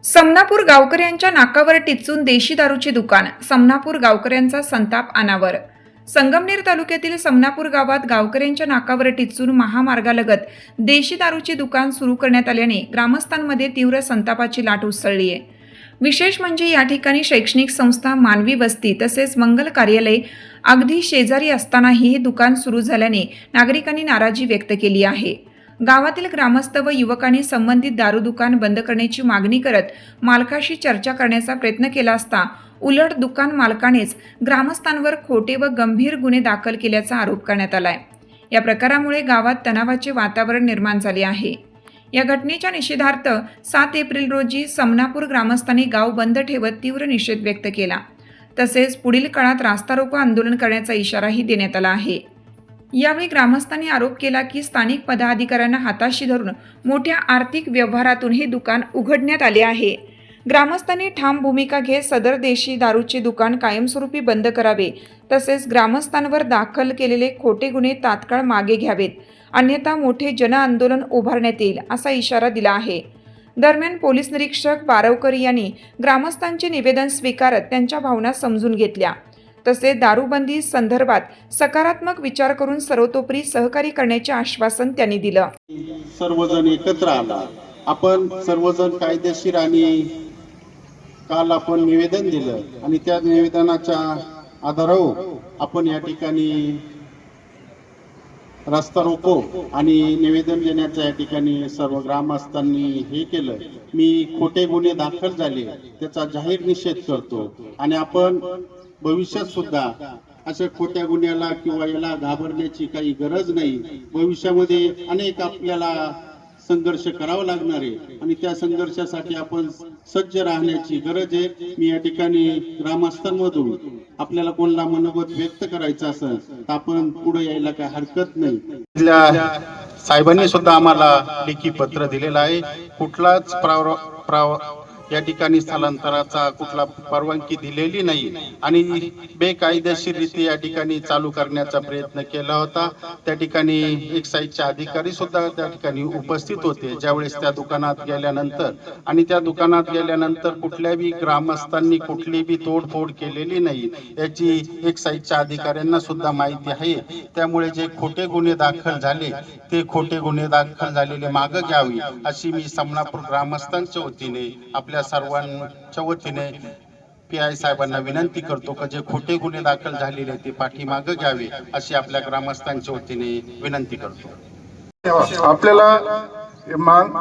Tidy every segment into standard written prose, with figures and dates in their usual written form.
समनापूर गावकऱ्यांच्या नाकावर टिच्चून देशी दारूचे दुकान, समनापूर गावकऱ्यांचा संताप अनावर। संगमनेर तालुक्यातील समनापूर गावात गावकऱ्यांच्या नाकावर टिच्चून महामार्गालगत देशी दारूचे दुकान सुरू करण्यात आल्याने ग्रामस्थांमध्ये तीव्र संतापाची लाट उसळली आहे। विशेष म्हणजे या ठिकाणी शैक्षणिक संस्था, मानवी वस्ती तसेच मंगल कार्यालय अगदी शेजारी असतानाही हे दुकान सुरू झाल्याने नागरिकांनी नाराजी व्यक्त केली आहे। गावातील ग्रामस्थ व युवकांनी संबंधित दारू दुकान बंद करण्याची मागणी करत मालकाशी चर्चा करण्याचा प्रयत्न केला असता उलट दुकान मालकानेच ग्रामस्थांवर खोटे व गंभीर गुन्हे दाखल केल्याचा आरोप करण्यात आलाय। या प्रकारामुळे गावात तणावाचे वातावरण निर्माण झाले आहे। या घटनेच्या निषेधार्थ 7 एप्रिल रोजी समनापूर ग्रामस्थांनी गाव बंद ठेवत तीव्र निषेध व्यक्त केला। तसेच पुढील काळात रास्ता रोको आंदोलन करण्याचा इशाराही देण्यात आला आहे। यावेळी ग्रामस्थांनी आरोप केला की स्थानिक पदाधिकाऱ्यांना हाताशी धरून मोठ्या आर्थिक व्यवहारातून हे दुकान उघडण्यात आले आहे। ग्रामस्थांनी ठाम भूमिका घेत सदर देशी दारूचे दुकान कायमस्वरूपी बंद करावे, तसेच ग्रामस्थांवर दाखल केलेले खोटे गुन्हे तात्काळ मागे घ्यावेत, अन्यथा मोठे जनआंदोलन उभारण्यात येईल असा इशारा दिला आहे। दरम्यान पोलीस निरीक्षक बारवकर यांनी ग्रामस्थांचे निवेदन स्वीकारत त्यांच्या भावना समजून घेतल्या। तसेच दारूबंदी संदर्भात सकारात्मक विचार करून सर्वतोपरी सहकार्य करण्याचे आश्वासन त्यांनी दिलं। सर्वजण एकत्र आला, आपण सर्वजण कायदेशीर आणि काल आपण निवेदन दिलं आणि त्या निवेदनाच्या आधारावर आपण या ठिकाणी रस्ता रोको आणि निवेदन देण्याच्या या ठिकाणी सर्व ग्रामस्थांनी हे केलं। मी खोटे गुन्हे दाखल झाले त्याचा जाहीर निषेध करतो आणि आपण भविष्यात सुद्धा अशा खोट्या गुन्ह्याला किंवा याला घाबरण्याची काही गरज नाही। भविष्यामध्ये अनेक आपल्याला संघर्ष करावा लागणार आहे आणि त्या संघर्षासाठी आपण सज्ज राहण्याची गरज आहे। मी या ठिकाणी ग्रामस्थांमधून आपल्याला कोणाला मनोगत व्यक्त करायचं असेल तर आपण पुढे यायला काही हरकत नाही। साहेबांनी सुद्धा आम्हाला लेखी पत्र दिलेलं आहे। कुठलाच या ठिकाणी स्थलांतराचा कुठला परवानगी दिलेली नाही आणि बेकायदेशीररित्या या ठिकाणी चालू करण्याचा प्रयत्न केला होता। त्या ठिकाणी एक्साईजचे अधिकारी सुद्धा त्या ठिकाणी उपस्थित होते ज्यावेळेस त्या दुकानात गेल्यानंतर, आणि त्या दुकानात गेल्यानंतर कुठल्याही ग्रामस्थांनी कुठलीही तोडफोड केलेली नाही याची एक्साईजच्या अधिकाऱ्यांना सुद्धा माहिती आहे। त्यामुळे जे खोटे गुन्हे दाखल झाले ते खोटे गुन्हे दाखल झालेले मागे घ्यावे अशी मी समनापूर ग्रामस्थांच्या वतीने आपल्या सर्वांच्या वतीने PI साहेबांना विनंती करतो की जे खोटे गुन्हे दाखल झालेले ते पाठीमागे घ्यावे अशी आपल्या ग्रामस्थांच्या वतीने विनंती करतो। आपल्याला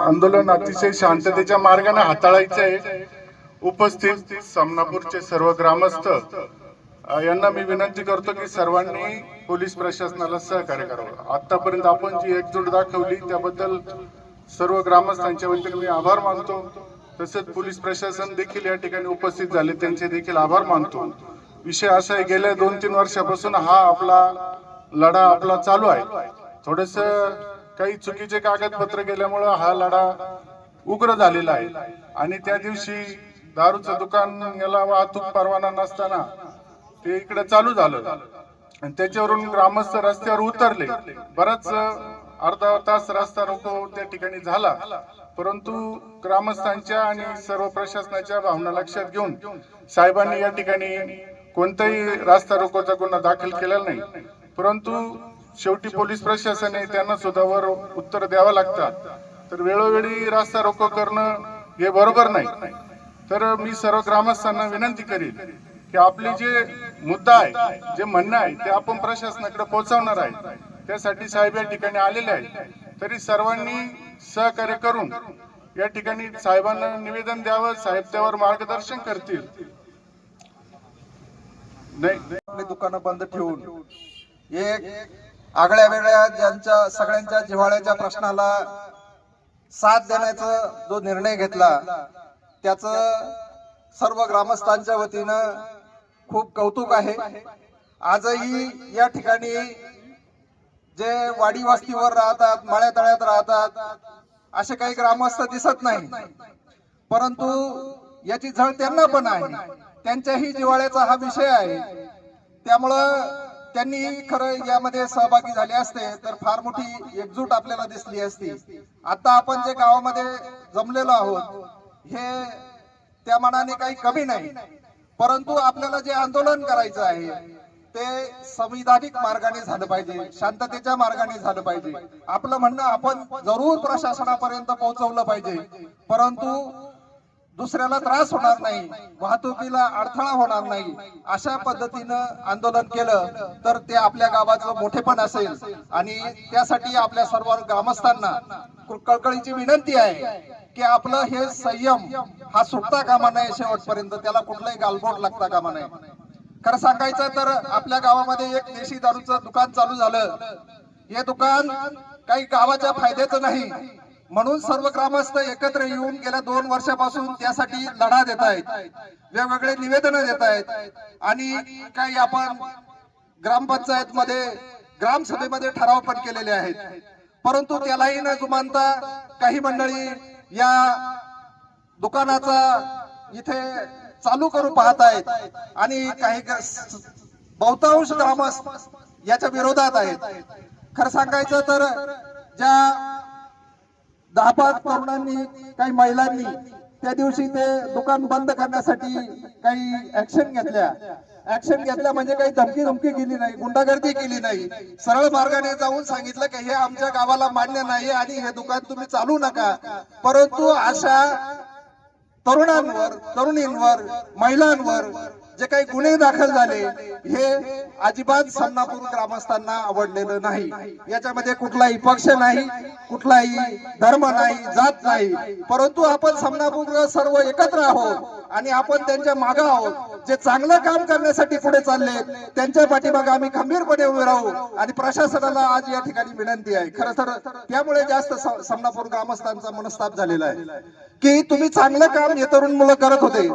आंदोलन अतिशय शांततेच्या मार्गाने हाताळायचं आहे। उपस्थित समनापूरचे सर्व ग्रामस्थ यांना मी विनंती करतो की सर्वांनी पोलीस प्रशासनाला सहकार्य करावं। आतापर्यंत आपण जी एकजूट दाखवली त्याबद्दल सर्व ग्रामस्थांच्या वतीने मी आभार मानतो। तसेच पोलीस प्रशासन देखील या ठिकाणी उपस्थित झाले, त्यांचे देखील आभार मानतो। विषय असा आहे, गेल्या 2-3 वर्षापासून हा आपला लढा आपला चालू आहे। थोडस काही चुकीचे कागदपत्र गेल्यामुळे हा लढा उग्र झालेला आहे आणि त्या दिवशी दारूचं दुकान याला वाहतूक परवाना नसताना ते इकडे चालू झालं आणि त्याच्यावरून ग्रामस्थ रस्त्यावर उतरले। बराच अर्धा तास रस्ता रोको त्या ठिकाणी झाला, परंतु ग्रामस्थांच्या आणि सर्व प्रशासनाच्या भावना लक्षात घेऊन साहेबांनी या ठिकाणी कोणताही रस्ता रोकोचा गुन्हा दाखल केलेला नाही। परंतु शेवटी पोलीस प्रशासनाने त्यांना सुद्धा वर उत्तर द्यावं लागतात, तर वेळोवेळी रस्ता रोको करणं हे बरोबर नाही। तर मी सर्व ग्रामस्थांना विनंती करेन की आपले जे मुद्दा आहे, जे म्हणणं आहे ते आपण प्रशासनाकडे पोहोचवणार आहे। त्यासाठी साहेब या ठिकाणी आलेले आहेत, तरी सर्वांनी सहकार्य करून या ठिकाणी साहेबांना निवेदन द्यावं, साहेब त्यावर मार्गदर्शन करतील। नाही आपली दुकानं बंद ठेवून एक आगळ्या वेगळ्या ज्यांच्या सगळ्यांच्या जिव्हाळ्याच्या प्रश्नाला साथ देण्याचा जो निर्णय घेतला त्याचं सर्व ग्रामस्थांच्या वतीनं खूप कौतुक आहे। आजही या ठिकाणी जे वाडी वस्तीवर राहतात, माळ्या तळ्यात राहतात असे काही ग्रामस्थ दिसत नाही, परंतु याची झळ त्यांना पण आहे, त्यांच्याही जिव्हाळ्याचा हा विषय आहे। त्यामुळं त्यांनी खरं यामध्ये सहभागी झाले असते तर फार मोठी एकजूट आपल्याला दिसली असती। आता आपण जे गावामध्ये जमलेलो आहोत हे त्या मानाने काही कमी नाही, परंतु आपल्याला जे आंदोलन करायचं आहे ते संविधानिक मार्गाने झालं पाहिजे, शांततेच्या मार्गाने झालं पाहिजे. आपलं म्हणणं आपण जरूर प्रशासनापर्यंत पोहोचवलं पाहिजे, परंतु दुसऱ्याला त्रास होणार नाही, वाहतुकीला अडथळा होणार नाही, अशा पद्धतीनं आंदोलन केलं तर ते आपल्या गावाचं मोठेपण असेल. आणि त्यासाठी आपल्या सर्व ग्रामस्थांना कळकळीची विनंती आहे की आपलं हे संयम हा सुटता कामा नये, शेवटपर्यंत त्याला कुठलाही गालबोट लागता कामा नये. खरं सांगायचं तर आपल्या गावामध्ये एक देशी दारूचं दुकान चालू झालं. हे दुकान काही गावाच्या फायद्याचं नाही, म्हणून सर्व ग्रामस्थ एकत्र येऊन गेल्या 2 वर्षापासून त्यासाठी लढा देत आहेत, वेगवेगळे निवेदन देत आहेत. आणि काही आपण ग्रामपंचायत मध्ये ग्रामसभेमध्ये ठराव पण केलेले आहेत, परंतु त्यालाही न जुमानता काही मंडळी या दुकानाचा इथे चालू करू पाहत आहेत आणि काही बहुतांश ग्रामस्थ याच्या विरोधात आहेत. खरं सांगायचं तर ज्या 10-5 तरुणांनी, काही महिलांनी त्या दिवशी ते दुकान बंद करण्यासाठी काही ऍक्शन घेतल्या म्हणजे काही धमकी केली नाही, गुंडागर्दी केली नाही, सरळ मार्गाने जाऊन सांगितलं की हे आमच्या गावाला मान्य नाही आणि हे दुकान तुम्ही चालू नका. परंतु अशा तरुणांवर, तरुणींवर, महिलांवर जे काही गुन्हे दाखल झाले हे अजिबात समनापूर ग्रामस्थांना आवडलेलं नाही. याच्यामध्ये कुठलाही पक्ष नाही, कुठलाही धर्म नाही, जात नाही, परंतु आपण समनापूर सर्व एकत्र आहोत आणि आपण त्यांच्या मागे आहोत. जे चांगलं काम करण्यासाठी पुढे चालले त्यांच्या पाठीमागे आम्ही खंबीरपणे उभे राहू. आणि प्रशासनाला आज या ठिकाणी विनंती आहे, खरं तर त्यामुळे जास्त समनापूर ग्रामस्थांचा मनस्ताप झालेला आहे की तुम्ही चांगलं काम हे तरुण मुलं करत होते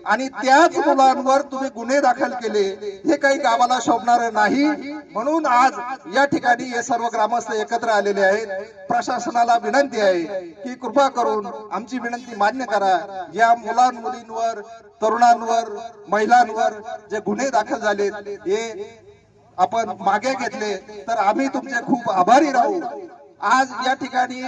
आणि त्याच मुलांवर तुम्ही गुन्हे दाखल केले, हे काही गावाला शोभणार नाही. म्हणून आज या ठिकाणी हे सर्व ग्रामस्थ एकत्र आलेले आहेत. प्रशासनाला विनंती आहे की कृपा करून आमची विनंती मान्य करा. या मुलांमुलींवर, तरुणांवर, महिलांवर जे गुन्हे दाखल झाले हे आपण मागे घेतले तर आम्ही तुमचे खूप आभारी राहू. आज या ठिकाणी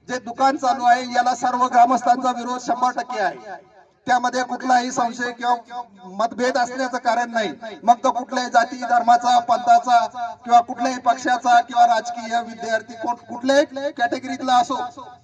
जे दुकान चालू आहे याला सर्व ग्रामस्थांचा विरोध 100% आहे. त्यामध्ये कुठलाही संशय किंवा मतभेद असण्याचं कारण नाही. मग तो कुठल्याही जाती, धर्माचा, पंथाचा किंवा कुठल्याही पक्षाचा किंवा राजकीय, विद्यार्थी, कुठल्याही कॅटेगरीतला असो,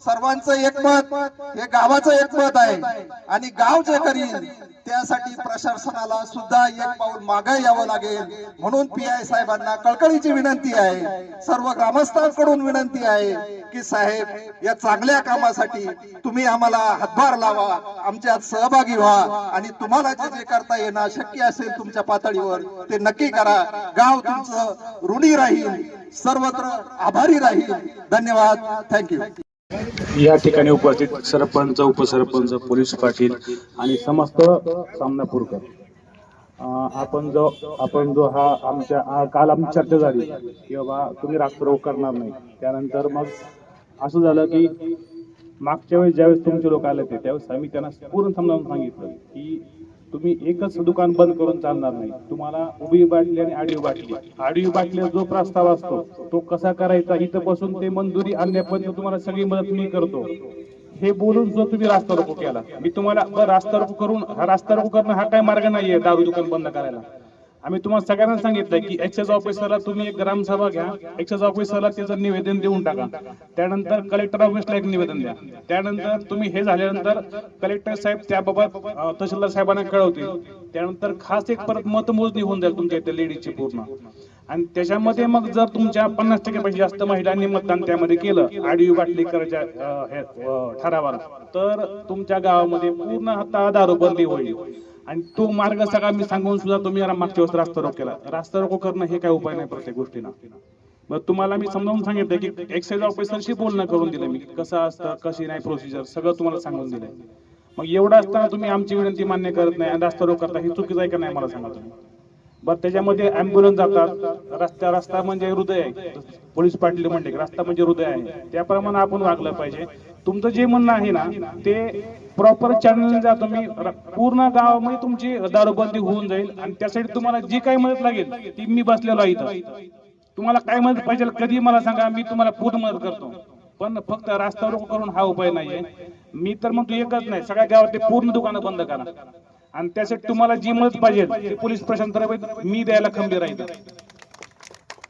सर्वांचं एकमत हे गावाचं एकमत आहे. आणि गाव जे करील त्यासाठी प्रशासनाला सुद्धा एक पाऊल मागे यावं लागेल. म्हणून PI साहेबांना कळकळीची विनंती आहे, सर्व ग्रामस्थांकडून विनंती आहे की साहेब या चांगल्या कामासाठी तुम्ही आम्हाला हातभार लावा, आमच्यात सहभागी व्हा आणि तुम्हाला जे करता येणं शक्य असेल तुमच्या पातळीवर ते नक्की करा. गाव तुमचं ऋणी राहील, सर्वत्र आभारी राहील. धन्यवाद. थँक्यू. या ठिकाणी उपस्थित सरपंच, उपसरपंच, पोलीस पाटील आणि समस्त सामनापूरकर, आपण जो हा आमच्या काल आमची चर्चा झाली की बाबा तुम्ही रास्तारोको करणार नाही. त्यानंतर मग असं झालं की मागच्या वेळेस ज्यावेळेस तुमचे लोक आले होते त्यावेळेस आम्ही त्यांना पूर्ण समजावून सांगितलं की तुम्ही एकच दुकान बंद करून चालणार नाही. तुम्हाला उभी बाटली आणि आडवी बाटली जो प्रस्ताव असतो तो कसा करायचा इथपासून ते मंजुरी आणण्यापर्यंत तुम्हाला सगळी मदत मी करतो हे बोलून जो तुम्ही रास्ता रोको केला, मी तुम्हाला रास्ता रोको करणं हा काय मार्ग नाहीये दारू दुकान बंद करायला. आम्ही तुम्हाला सगळ्यांना सांगितलं की एक्साइज ऑफिसरला तुम्ही एक ग्रामसभा घ्या, एक्साइज ऑफिसरला त्याचं निवेदन देऊन टाका, त्यानंतर कलेक्टर ऑफिसला एक निवेदन द्या, त्यानंतर तुम्ही हे झाल्यानंतर कलेक्टर साहेब त्याबाबत तहसीलदार साहेबांना कळवतील, त्यानंतर खास एक परत मतमोजणी होऊन जाईल तुमच्या इथे लेडीजची पूर्ण. आणि त्याच्यामध्ये मग जर तुमच्या 50% पेक्षा जास्त महिलांनी मतदान त्यामध्ये केलं आडवी बाटली करायच्या ठरावाला, तर तुमच्या गावामध्ये पूर्ण आता दारूबंदी होईल. आणि तो मार्ग सगळा मी सांगून सुद्धा तुम्ही मागच्या वेळेस रास्ता रोको केला. रास्ता रोको करणं हे काय उपाय नाही प्रत्येक गोष्टीला. मग तुम्हाला मी समजावून सांगितलं की एक्साइज ऑफिसरशी बोलणं करून दिलं मी, कसं असतं कशी नाही प्रोसिजर सगळं तुम्हाला सांगून दिलंय. मग एवढं असताना तुम्ही आमची विनंती मान्य करत नाही आणि रास्ता रोको करता, हे चुकीचं आहे का नाही मला सांगा तुम्ही. बरं त्याच्यामध्ये अँब्युलन्स जातात, रस्ता म्हणजे हृदय आहे, पोलीस पाटील म्हणते रस्ता म्हणजे हृदय आहे, त्याप्रमाणे आपण वागलं पाहिजे. तुमचं जे म्हणणं आहे ना ते प्रॉपर चॅनल जा, तुम्ही पूर्ण गावामध्ये तुमची दारूबंदी होऊन जाईल आणि त्यासाठी तुम्हाला जी काही मदत लागेल ती मी बसलेलो आहे इथं. तुम्हाला काय मदत पाहिजे कधी मला सांगा, मी तुम्हाला पूर्ण मदत करतो. पण फक्त रस्ता रोको करून हा उपाय नाहीये. मी तर म्हणतो एकच नाही, सगळ्या गावात ते पूर्ण दुकानं बंद करा आणि त्यासाठी तुम्हाला जी मदत पाहिजे ते पोलीस प्रशासनातर्फे मी द्यायला खंबीर आहे.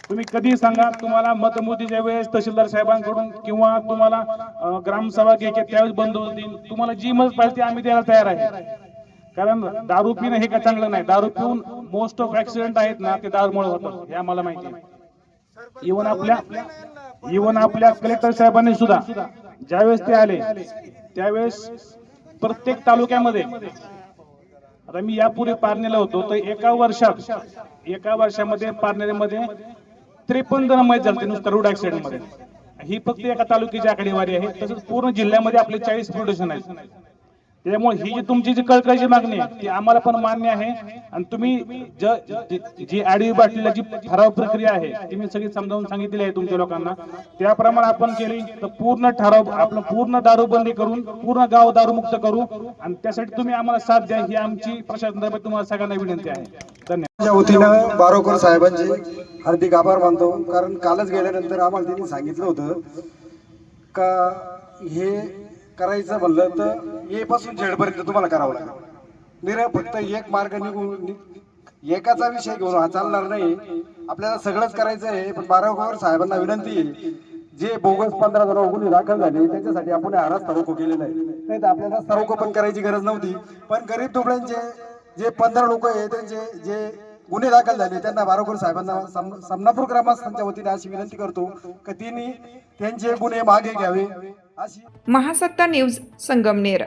तुम्ही कधी सांगा, तुम्हाला मतमोजणीच्या वेळेस तहसीलदार साहेबांकडून किंवा तुम्हाला ग्रामसभा घ्यायची त्यावेळेस बंदोबस्त देईन, तुम्हाला जी मदत पाहिजे ती आम्ही द्यायला तयार आहे. कारण दारू पिणं हे काय चांगलं नाही. दारू पिऊन मोस्ट ऑफ ऍक्सिडेंट आहेत ना ते दारूमुळे होतात, हे आम्हाला माहिती आहे. इव्हन आपल्या कलेक्टर साहेबांनी सुद्धा ज्यावेळेस ते आले त्यावेळेस प्रत्येक तालुक्यामध्ये, आता मी यापूर्वी पारनेला होतो तर एका वर्षामध्ये पारनेरमध्ये 53 जण मयत झाले नुसतं रोड ऍक्सिडेंट मध्ये. ही फक्त एका तालुक्याची आकडेवारी आहे. तसंच पूर्ण जिल्ह्यामध्ये आपले 40 पोलीस आहेत. त्यामुळे ही जी तुमची जी कळकळीची मागणी आहे ती आम्हाला पण मान्य आहे. आणि तुम्ही जी आडवी बाटलीला जी ठराव प्रक्रिया आहे ती मी सगळी समजावून सांगितलेली आहे तुमच्या लोकांना. त्याप्रमाणे आपण केली तर पूर्ण ठराव आपलं पूर्ण दारूबंदी करून पूर्ण गाव दारूमुक्त करू. आणि त्यासाठी तुम्ही आम्हाला साथ द्या ही आमची प्रशासनातर्फे तुम्हाला सगळ्यांना विनंती आहे. धन्यवाद. माझ्या वतीनं बारोकर साहेबांचे हार्दिक आभार मानतो. कारण कालच गेल्यानंतर आम्हाला त्यांनी सांगितलं होतं का हे करायचं म्हणलं तर ए पासून झेड पर्यंत तुम्हाला करावं लागेल. फक्त एक मार्ग निघून एकाचा विषय घेऊन हा चालणार नाही. आपल्याला सगळंच करायचं आहे. पण बारोकर साहेबांना विनंती आहे, जे बोगस 15 जण गुन्हे दाखल झाले त्याच्यासाठी आपण हा रस्ता रोको केलेला आहे. नाही तर आपल्याला रस्ता रोको पण करायची गरज नव्हती. पण गरीब दुबळ्यांचे जे 15 लोक आहे त्यांचे जे गुन्हे दाखल झाले त्यांना बारोकर साहेबांना समनापूर ग्रामस्थांच्या वतीने अशी विनंती करतो की त्यांनी त्यांचे गुन्हे मागे घ्यावे अशी. महासत्ता न्यूज संगमनेर.